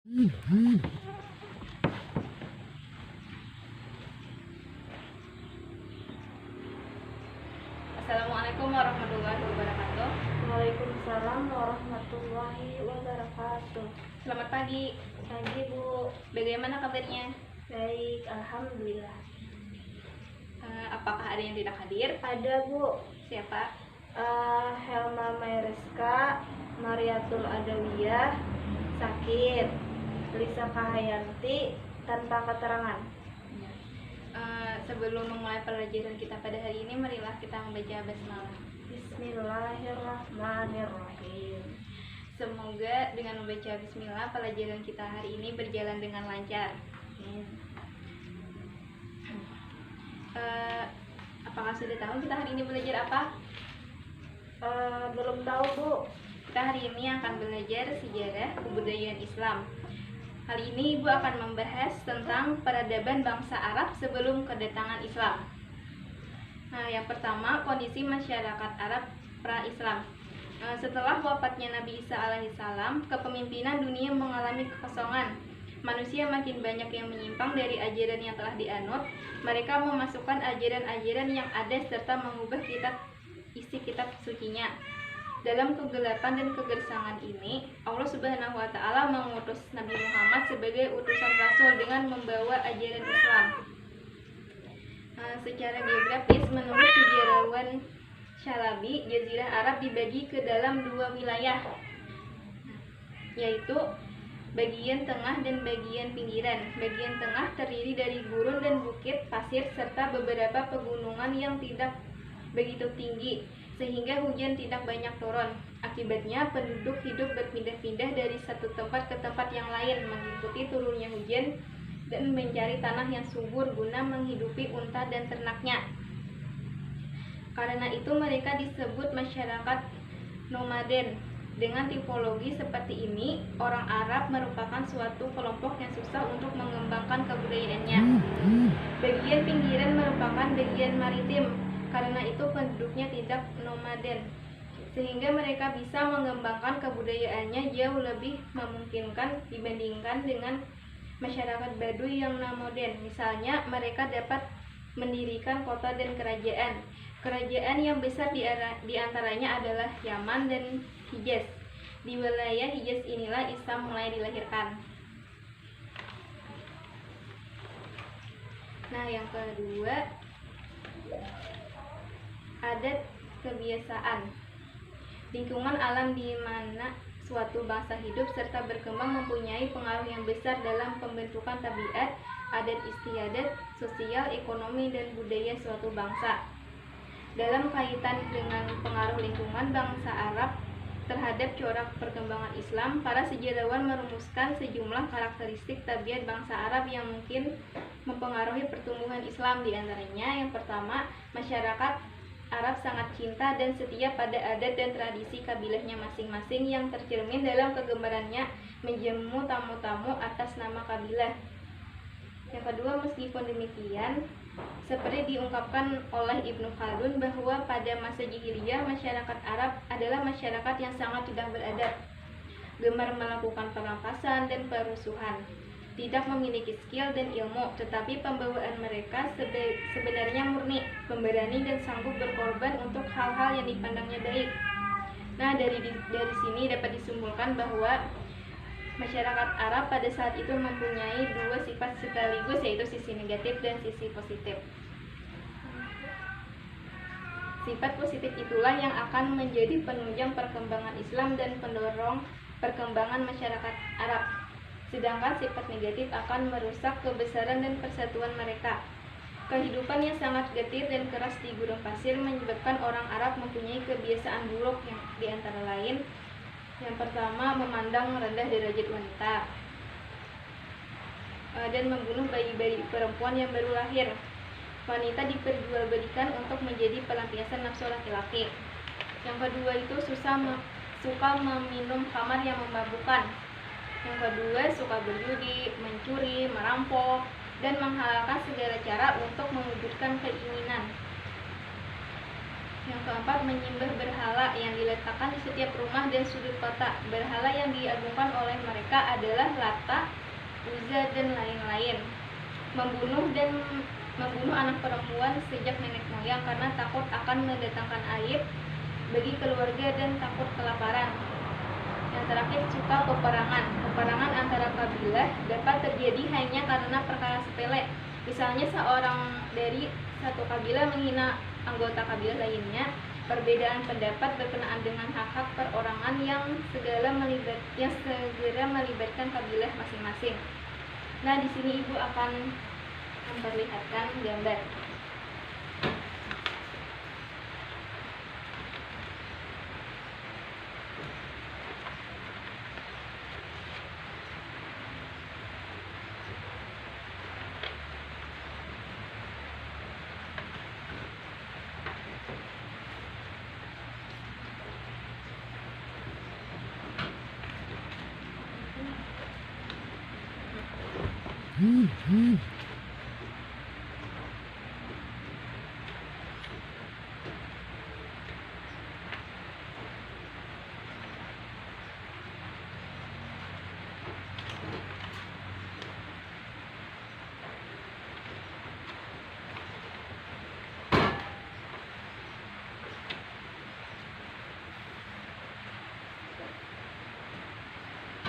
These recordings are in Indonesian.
Assalamualaikum warahmatullahi wabarakatuh. Waalaikumsalam warahmatullahi wabarakatuh. Selamat pagi. Pagi Bu. Bagaimana kabarnya? Baik, alhamdulillah. Apakah ada yang tidak hadir? Ada Bu. Siapa? Helma Mayreska, Mariatul Adawiyah, sakit. Lisa Kahayanti, tanpa keterangan. Sebelum memulai pelajaran kita pada hari ini, marilah kita membaca basmalah. Bismillahirrahmanirrahim. Semoga dengan membaca bismillah pelajaran kita hari ini berjalan dengan lancar. Apakah sudah tahu kita hari ini belajar apa? Belum tahu Bu. Kita hari ini akan belajar sejarah kebudayaan Islam. Kali ini Ibu akan membahas tentang peradaban bangsa Arab sebelum kedatangan Islam. Nah, yang pertama, kondisi masyarakat Arab pra-Islam. Setelah wafatnya Nabi Isa alaihissalam, kepemimpinan dunia mengalami kekosongan. Manusia makin banyak yang menyimpang dari ajaran yang telah dianut. Mereka memasukkan ajaran-ajaran yang ada serta mengubah isi kitab sucinya. Dalam kegelapan dan kegersangan ini, Allah Subhanahu wa Ta'ala mengutus Nabi Muhammad sebagai utusan Rasul dengan membawa ajaran Islam. Secara geografis, menurut sejarawan Syalabi, Jazirah Arab dibagi ke dalam dua wilayah, yaitu bagian tengah dan bagian pinggiran. Bagian tengah terdiri dari gurun dan bukit, pasir, serta beberapa pegunungan yang tidak begitu tinggi, sehingga hujan tidak banyak turun. Akibatnya penduduk hidup berpindah-pindah dari satu tempat ke tempat yang lain, mengikuti turunnya hujan dan mencari tanah yang subur guna menghidupi unta dan ternaknya. Karena itu mereka disebut masyarakat nomaden. Dengan tipologi seperti ini, orang Arab merupakan suatu kelompok yang susah untuk mengembangkan kebudayaannya. Bagian pinggiran merupakan bagian maritim. Karena itu penduduknya tidak nomaden, sehingga mereka bisa mengembangkan kebudayaannya jauh lebih memungkinkan dibandingkan dengan masyarakat Baduy yang nomaden. Misalnya, mereka dapat mendirikan kota dan kerajaan. Kerajaan yang besar di antaranya adalah Yaman dan Hijaz. Di wilayah Hijaz inilah Islam mulai dilahirkan. Nah, yang kedua, adat kebiasaan. Lingkungan alam di mana suatu bangsa hidup serta berkembang mempunyai pengaruh yang besar dalam pembentukan tabiat, adat istiadat, sosial, ekonomi, dan budaya suatu bangsa. Dalam kaitan dengan pengaruh lingkungan bangsa Arab terhadap corak perkembangan Islam, para sejarawan merumuskan sejumlah karakteristik tabiat bangsa Arab yang mungkin mempengaruhi pertumbuhan Islam. Di antaranya, yang pertama, masyarakat Arab sangat cinta dan setia pada adat dan tradisi kabilahnya masing-masing yang tercermin dalam kegemarannya menjamu tamu-tamu atas nama kabilah. Yang kedua, meskipun demikian, seperti diungkapkan oleh Ibnu Khaldun bahwa pada masa jahiliyah masyarakat Arab adalah masyarakat yang sangat tidak beradab, gemar melakukan perampasan dan perusuhan, tidak memiliki skill dan ilmu, tetapi pembawaan mereka sebenarnya murni, pemberani dan sanggup berkorban untuk hal-hal yang dipandangnya baik. Nah, dari sini dapat disimpulkan bahwa masyarakat Arab pada saat itu mempunyai dua sifat sekaligus, yaitu sisi negatif dan sisi positif. Sifat positif itulah yang akan menjadi penunjang perkembangan Islam dan pendorong perkembangan masyarakat Arab. Sedangkan sifat negatif akan merusak kebesaran dan persatuan mereka. Kehidupan yang sangat getir dan keras di gurun pasir menyebabkan orang Arab mempunyai kebiasaan buruk yang diantara lain, yang pertama, memandang rendah derajat wanita dan membunuh bayi-bayi perempuan yang baru lahir. Wanita diperjualbelikan untuk menjadi pelampiasan nafsu laki-laki. Yang kedua itu suka meminum khamar yang memabukkan. Yang kedua, suka berjudi, mencuri, merampok, dan menghalalkan segala cara untuk mewujudkan keinginan. Yang keempat, menyembah berhala yang diletakkan di setiap rumah dan sudut kota. Berhala yang diagungkan oleh mereka adalah Lata, Uzza, dan lain-lain. Membunuh anak perempuan sejak nenek moyang karena takut akan mendatangkan aib bagi keluarga dan takut kelaparan. Yang terakhir, suka peperangan. Peperangan antara kabilah dapat terjadi hanya karena perkara sepele. Misalnya seorang dari satu kabilah menghina anggota kabilah lainnya. Perbedaan pendapat berkenaan dengan hak-hak perorangan yang segera melibatkan kabilah masing-masing. Nah, di sini Ibu akan memperlihatkan gambar.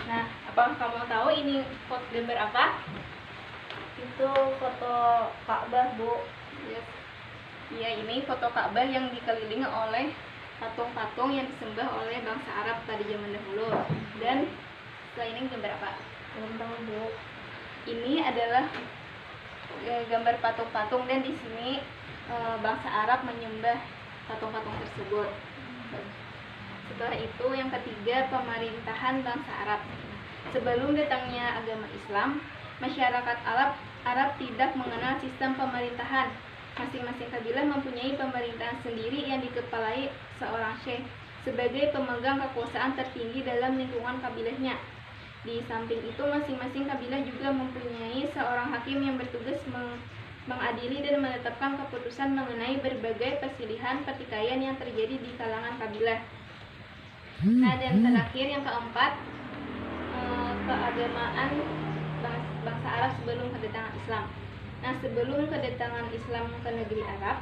Nah, apakah kamu tahu ini gambar apa? Itu foto Ka'bah, Bu. Yes. Ya, ini foto Ka'bah yang dikelilingi oleh patung-patung yang disembah oleh bangsa Arab pada zaman dahulu. Dan setelah ini gambar apa? Belum tahu, Bu. Ini adalah gambar patung-patung, dan di sini bangsa Arab menyembah patung-patung tersebut. Setelah itu yang ketiga, pemerintahan bangsa Arab. Sebelum datangnya agama Islam, masyarakat Arab tidak mengenal sistem pemerintahan. Masing-masing kabilah mempunyai pemerintahan sendiri yang dikepalai seorang syekh sebagai pemegang kekuasaan tertinggi dalam lingkungan kabilahnya. Di samping itu, masing-masing kabilah juga mempunyai seorang hakim yang bertugas mengadili dan menetapkan keputusan mengenai berbagai persilihan pertikaian yang terjadi di kalangan kabilah. Nah, dan terakhir yang keempat, keagamaan bangsa Arab sebelum kedatangan Islam. Nah, sebelum kedatangan Islam ke negeri Arab,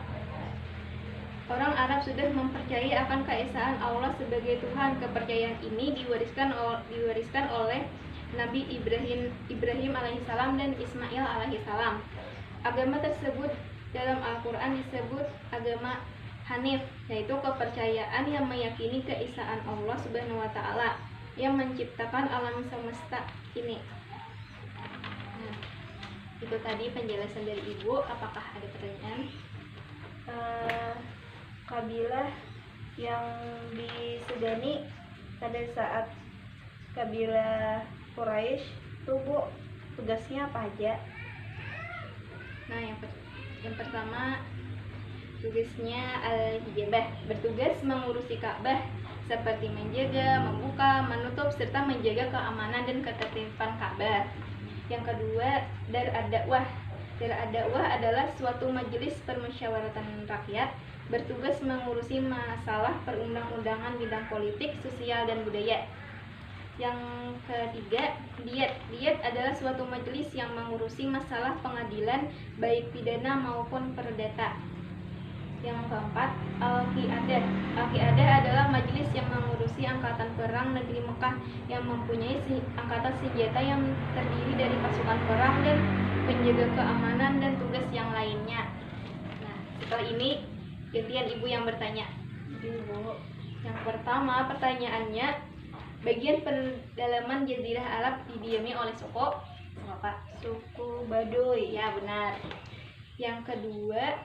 orang Arab sudah mempercayai akan keesaan Allah sebagai Tuhan. Kepercayaan ini diwariskan oleh Nabi Ibrahim alaihissalam dan Ismail alaihissalam. Agama tersebut dalam Al-Quran disebut agama Hanif, yaitu kepercayaan yang meyakini keesaan Allah Subhanahu wa Ta'ala yang menciptakan alam semesta ini. Nah, itu tadi penjelasan dari Ibu. Apakah ada pertanyaan? Kabilah yang disegani pada saat kabilah Quraisy itu, Bu, tugasnya apa aja? Nah, yang pertama, tugasnya al-hijabah, bertugas mengurusi Ka'bah seperti menjaga, membuka, menutup, serta menjaga keamanan dan ketertiban Ka'bah. Yang kedua, dar ad-dakwah. Dar ad-dakwah adalah suatu majelis permusyawaratan rakyat bertugas mengurusi masalah perundang-undangan bidang politik, sosial, dan budaya. Yang ketiga, diat adalah suatu majelis yang mengurusi masalah pengadilan baik pidana maupun perdata. Yang keempat, Al-Qiyadah adalah majelis yang mengurusi angkatan perang negeri Mekah yang mempunyai angkatan senjata yang terdiri dari pasukan perang dan penjaga keamanan dan tugas yang lainnya. Nah, setelah ini gantian Ibu yang bertanya. Ibu, Yang pertama, pertanyaannya, bagian pedalaman Jazirah Arab didiami oleh suku apa? suku Baduy. Ya, benar. Yang kedua,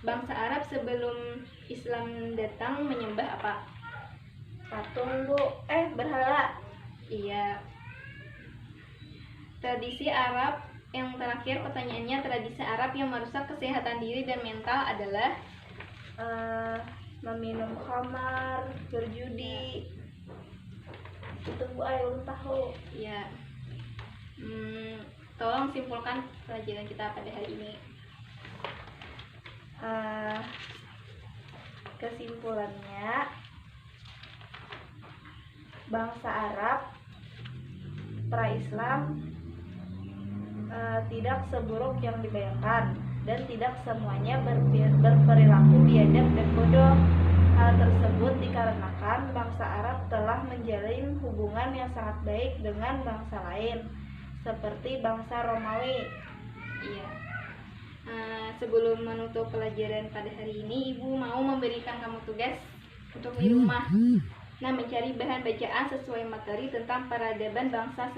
bangsa Arab sebelum Islam datang menyembah apa? Patung, Bu. Berhala. Iya. Tradisi Arab, yang terakhir pertanyaannya, tradisi Arab yang merusak kesehatan diri dan mental adalah Meminum khamar, berjudi. Itu, Bu, belum tahu. ya. Tolong simpulkan pelajaran kita pada hari ini. Kesimpulannya, bangsa Arab pra-Islam tidak seburuk yang dibayangkan dan tidak semuanya berperilaku biadab dan bodoh. Hal tersebut dikarenakan bangsa Arab telah menjalin hubungan yang sangat baik dengan bangsa lain, seperti bangsa Romawi. Iya. Sebelum menutup pelajaran pada hari ini, Ibu mau memberikan kamu tugas untuk di rumah. Nah, mencari bahan bacaan sesuai materi tentang peradaban bangsa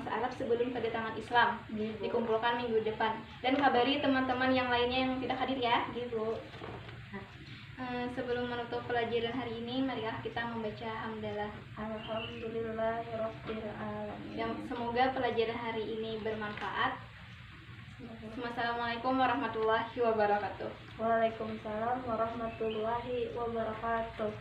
Arab sebelum kedatangan Islam. Dikumpulkan minggu depan. Dan kabari teman-teman yang lainnya yang tidak hadir ya, gitu. Sebelum menutup pelajaran hari ini, marilah kita membaca hamdalah. Alhamdulillahirabbil alamin. Yang semoga pelajaran hari ini bermanfaat. Wassalamualaikum warahmatullahi wabarakatuh. Waalaikumsalam warahmatullahi wabarakatuh.